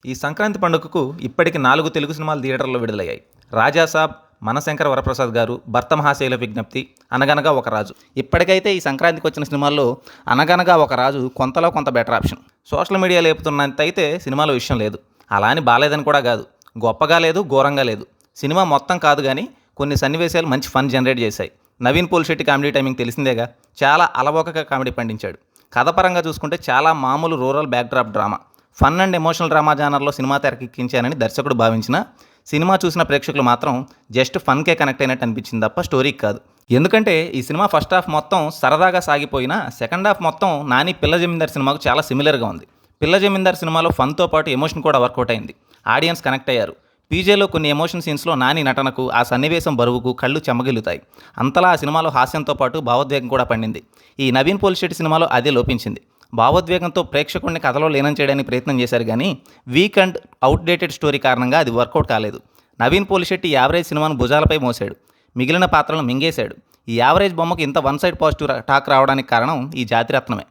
ఈ సంక్రాంతి పండుగకు ఇప్పటికి 4 తెలుగు సినిమాలు థియేటర్లో విడుదలయ్యాయి. 'రాజాసాబ్', 'మనశంకర వరప్రసాద్ గారు', 'భర్త మహాశైల విజ్ఞప్తి', 'అనగనగా ఒక రాజు'. ఇప్పటికైతే ఈ సంక్రాంతికి వచ్చిన సినిమాల్లో 'అనగనగా ఒక రాజు' కొంతలో కొంత బెటర్ ఆప్షన్. సోషల్ మీడియా లేపుతున్నంతైతే సినిమాలో విషయం లేదు. అలా అని బాలేదని కూడా కాదు. గొప్పగా లేదు, ఘోరంగా లేదు. సినిమా మొత్తం కాదు కానీ కొన్ని సన్నివేశాలు మంచి ఫన్ జనరేట్ చేశాయి. నవీన్ పోలిశెట్టి కామెడీ టైమింగ్ తెలిసిందేగా. చాలా అలవోకగా కామెడీ పండించాడు. కథ పరంగా చూసుకుంటే చాలా మామూలు rural backdrop drama. Fun and emotional drama జానర్లో సినిమా తెరకెక్కించానని దర్శకుడు భావించినా సినిమా చూసిన ప్రేక్షకులు మాత్రం జస్ట్ ఫన్కే కనెక్ట్ అయినట్టు అనిపించింది తప్ప స్టోరీకి కాదు. ఎందుకంటే ఈ సినిమా ఫస్ట్ హాఫ్ మొత్తం సరదాగా సాగిపోయినా సెకండ్ హాఫ్ మొత్తం నాని పిల్ల జమీందార్ సినిమాకు చాలా సిమిలర్గా ఉంది. పిల్ల జమీందార్ సినిమాలో ఫన్తో పాటు ఎమోషన్ కూడా వర్కౌట్ అయింది. ఆడియన్స్ కనెక్ట్ అయ్యారు. పీజేలో కొన్ని ఎమోషన్ సీన్స్లో నాని నటనకు, ఆ సన్నివేశం బరువుకు కళ్ళు చెమ్మగిల్లుతాయి. అంతలా ఆ సినిమాలో హాస్యంతో పాటు భావోద్వేగం కూడా పండింది. ఈ నవీన్ పోలిశెట్టి సినిమాలో అదే లోపించింది. భావోద్వేగంతో ప్రేక్షకుడిని కథలో లీనం చేయడానికి ప్రయత్నం చేశారు కానీ వీక్ అండ్ అవుట్డేటెడ్ స్టోరీ కారణంగా అది వర్కౌట్ కాలేదు. నవీన్ పోలిశెట్టి యావరేజ్ సినిమాను భుజాలపై మోసాడు. మిగిలిన పాత్రలను మింగేశాడు. ఈ యావరేజ్ బొమ్మకు ఇంత వన్ సైడ్ పాజిటివ్ టాక్ రావడానికి కారణం ఈ జాతిరత్నమే.